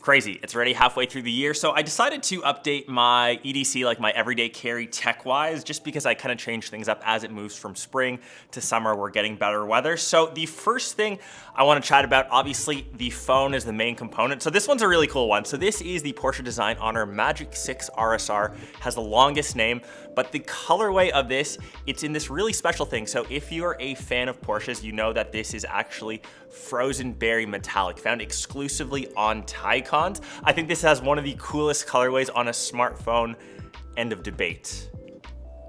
Crazy, it's already halfway through the year, so I decided to update my EDC, like my everyday carry tech-wise, just because I kind of change things up as it moves from spring to summer. We're getting better weather. So the first thing I want to chat about, obviously the phone is the main component. So this one's a really cool one. So this is the Porsche Design Honor Magic 6 RSR, has the longest name, but the colorway of this, it's in this really special thing. So if you're a fan of Porsches, you know that this is actually frozen berry metallic, found exclusively on Taycans. I think this has one of the coolest colorways on a smartphone. End of debate.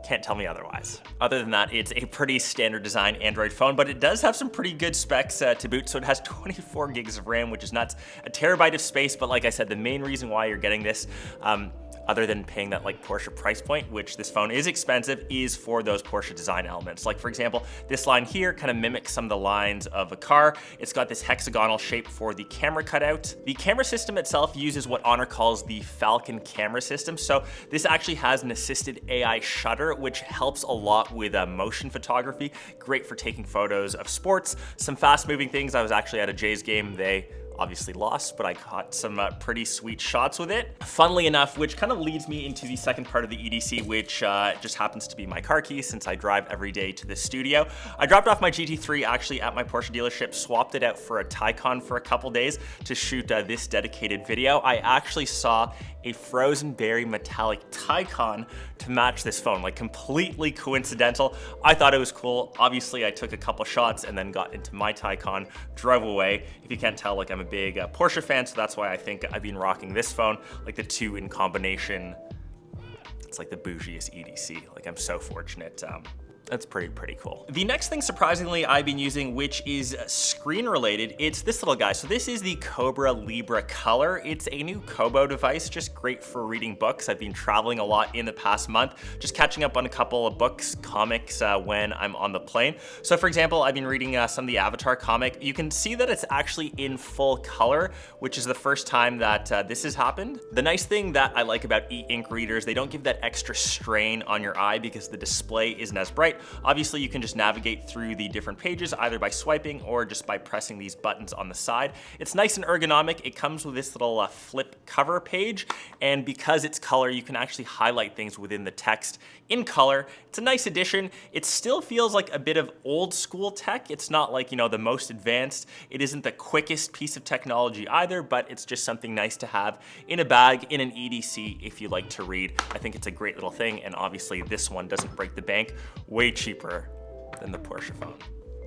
Can't tell me otherwise. Other than that, it's a pretty standard design Android phone, but it does have some pretty good specs to boot. So it has 24 gigs of RAM, which is nuts, a terabyte of space. But like I said, the main reason why you're getting this, other than paying that like Porsche price point, which this phone is expensive, is for those Porsche design elements. Like for example, this line here kind of mimics some of the lines of a car. It's got this hexagonal shape for the camera cutout. The camera system itself uses what Honor calls the Falcon camera system. So this actually has an assisted AI shutter, which helps a lot with motion photography. Great for taking photos of sports, some fast moving things. I was actually at a Jays game. They obviously lost, but I caught some pretty sweet shots with it. Funnily enough, which kind of leads me into the second part of the EDC, which just happens to be my car key since I drive every day to the studio. I dropped off my GT3 actually at my Porsche dealership, swapped it out for a Taycan for a couple days to shoot this dedicated video. I actually saw a frozen berry metallic Taycan to match this phone, like completely coincidental. I thought it was cool. Obviously, I took a couple shots and then got into my Taycan, drove away. If you can't tell, like I'm a big Porsche fan, so that's why I think I've been rocking this phone, like the two in combination. It's like the bougiest EDC. Like I'm so fortunate. That's pretty cool. The next thing, surprisingly, I've been using, which is screen related, it's this little guy. So this is the Cobra Libra Color. It's a new Kobo device, just great for reading books. I've been traveling a lot in the past month, just catching up on a couple of books, comics when I'm on the plane. So for example, I've been reading some of the Avatar comic. You can see that it's actually in full color, which is the first time that this has happened. The nice thing that I like about e-ink readers, they don't give that extra strain on your eye because the display isn't as bright. Obviously, you can just navigate through the different pages either by swiping or just by pressing these buttons on the side. It's nice and ergonomic. It comes with this little flip cover page, and because it's color, you can actually highlight things within the text in color. It's a nice addition. It still feels like a bit of old school tech. It's not like, you know, the most advanced. It isn't the quickest piece of technology either, but it's just something nice to have in a bag, in an EDC if you like to read. I think it's a great little thing, and obviously this one doesn't break the bank. Way cheaper than the Porsche phone.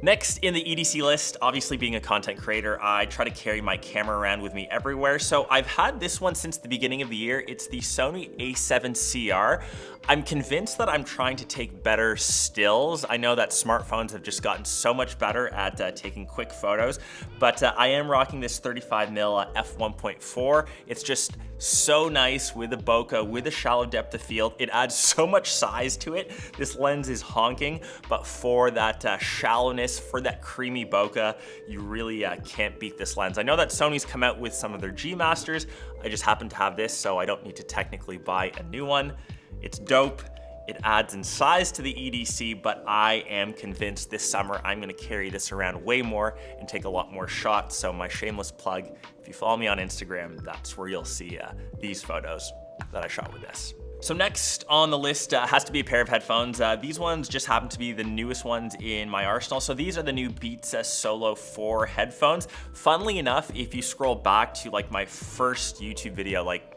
Next in the EDC list, obviously being a content creator, I try to carry my camera around with me everywhere. So I've had this one since the beginning of the year. It's the Sony a7CR. I'm convinced that I'm trying to take better stills. I know that smartphones have just gotten so much better at taking quick photos, but I am rocking this 35mm f1.4. It's just so nice with the bokeh, with the shallow depth of field. It adds so much size to it. This lens is honking, but for that shallowness, for that creamy bokeh, you really can't beat this lens. I know that Sony's come out with some of their G Masters. I just happen to have this, so I don't need to technically buy a new one. It's dope. It adds in size to the EDC, but I am convinced this summer I'm gonna carry this around way more and take a lot more shots. So my shameless plug, if you follow me on Instagram, that's where you'll see these photos that I shot with this. So next on the list has to be a pair of headphones. These ones just happen to be the newest ones in my arsenal. So these are the new Beats Solo 4 headphones. Funnily enough, if you scroll back to like my first YouTube video, like,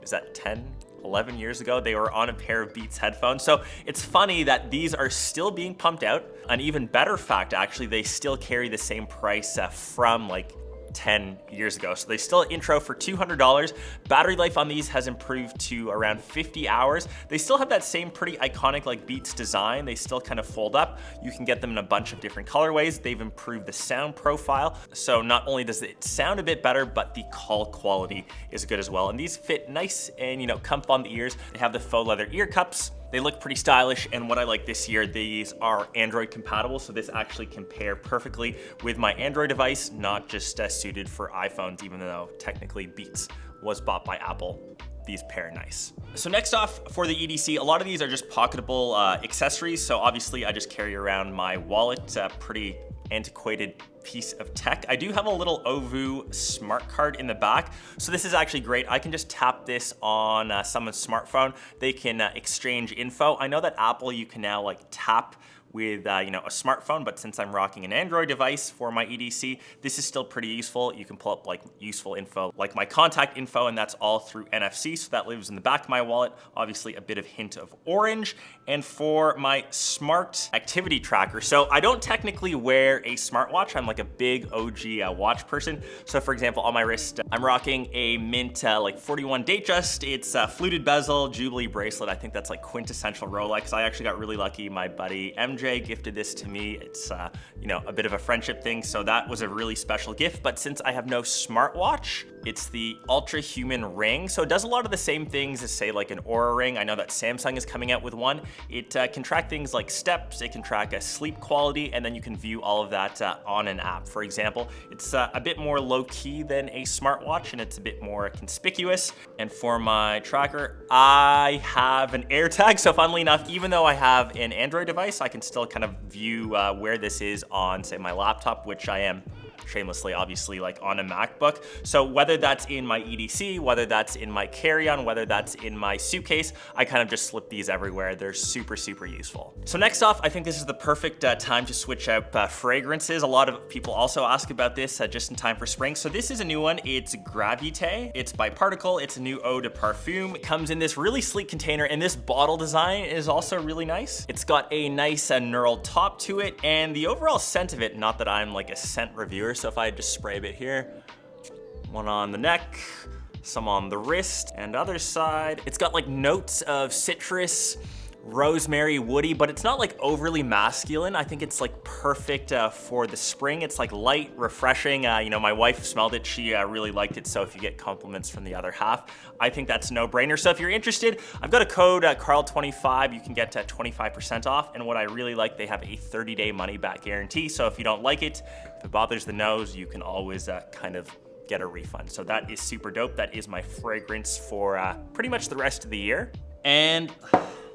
is that 10? 11 years ago, they were on a pair of Beats headphones. So it's funny that these are still being pumped out. An even better fact, actually, they still carry the same price from like 10 years ago. So they still intro for $200. Battery life on these has improved to around 50 hours. They still have that same pretty iconic like Beats design. They still kind of fold up. You can get them in a bunch of different colorways. They've improved the sound profile. So not only does it sound a bit better, but the call quality is good as well. And these fit nice and, you know, comf on the ears. They have the faux leather ear cups. They look pretty stylish, and what I like this year, these are Android compatible, so this actually can pair perfectly with my Android device, not just suited for iPhones, even though technically Beats was bought by Apple. These pair nice. So next off for the EDC, a lot of these are just pocketable accessories, so obviously I just carry around my wallet, pretty antiquated piece of tech. I do have a little Ovu smart card in the back. So this is actually great. I can just tap this on someone's smartphone. They can exchange info. I know that Apple, you can now like tap with a smartphone, but since I'm rocking an Android device for my EDC, this is still pretty useful. You can pull up like useful info, like my contact info, and that's all through NFC, so that lives in the back of my wallet. Obviously a bit of hint of orange. And for my smart activity tracker, so I don't technically wear a smartwatch. I'm like a big OG watch person. So for example, on my wrist, I'm rocking a Mint like 41 Datejust. It's a fluted bezel, Jubilee bracelet. I think that's like quintessential Rolex. I actually got really lucky. My buddy MJ gifted this to me. It's a bit of a friendship thing, so that was a really special gift. But since I have no smartwatch, it's the Ultra Human Ring. So it does a lot of the same things as say like an Oura Ring. I know that Samsung is coming out with one. It can track things like steps, it can track sleep quality, and then you can view all of that on an app. For example, it's a bit more low-key than a smartwatch, and it's a bit more conspicuous. And for my tracker, I have an AirTag. So funnily enough, even though I have an Android device, I can still kind of view where this is on, say, my laptop, which I am shamelessly, obviously, like on a MacBook. So whether that's in my EDC, whether that's in my carry-on, whether that's in my suitcase, I kind of just slip these everywhere. They're super, super useful. So next off, I think this is the perfect time to switch out fragrances. A lot of people also ask about this just in time for spring. So this is a new one. It's Gravité. It's by Particle. It's a new eau de parfum. It comes in this really sleek container, and this bottle design is also really nice. It's got a nice knurled top to it, and the overall scent of it, not that I'm like a scent reviewer, so if I just spray a bit here, one on the neck, some on the wrist, and other side. It's got like notes of citrus, rosemary, woody, but it's not like overly masculine. I think it's like perfect for the spring. It's like light, refreshing. My wife smelled it. She really liked it. So if you get compliments from the other half, I think that's a no-brainer. So if you're interested, I've got a code Karl25. You can get 25% off. And what I really like, they have a 30-day money-back guarantee. So if you don't like it, if it bothers the nose, you can always kind of get a refund. So that is super dope. That is my fragrance for pretty much the rest of the year. And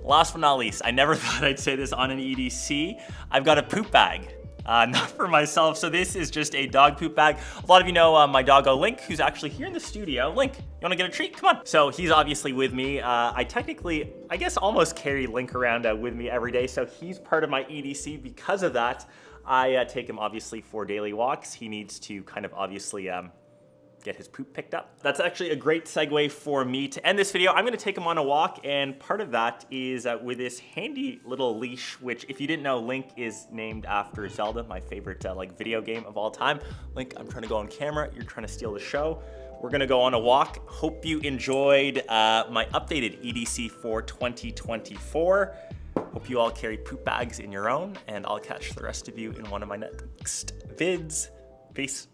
last but not least, I never thought I'd say this on an EDC. I've got a poop bag. Not for myself, so this is just a dog poop bag. A lot of you know my doggo Link, who's actually here in the studio. Link, you wanna get a treat? Come on. So he's obviously with me. I technically, I guess almost carry Link around with me every day, so he's part of my EDC. Because of that, I take him obviously for daily walks. He needs to kind of obviously get his poop picked up. That's actually a great segue for me to end this video. I'm gonna take him on a walk, and part of that is with this handy little leash, which if you didn't know, Link is named after Zelda, my favorite like video game of all time. Link, I'm trying to go on camera. You're trying to steal the show. We're gonna go on a walk. Hope you enjoyed my updated EDC for 2024. Hope you all carry poop bags in your own, and I'll catch the rest of you in one of my next vids. Peace.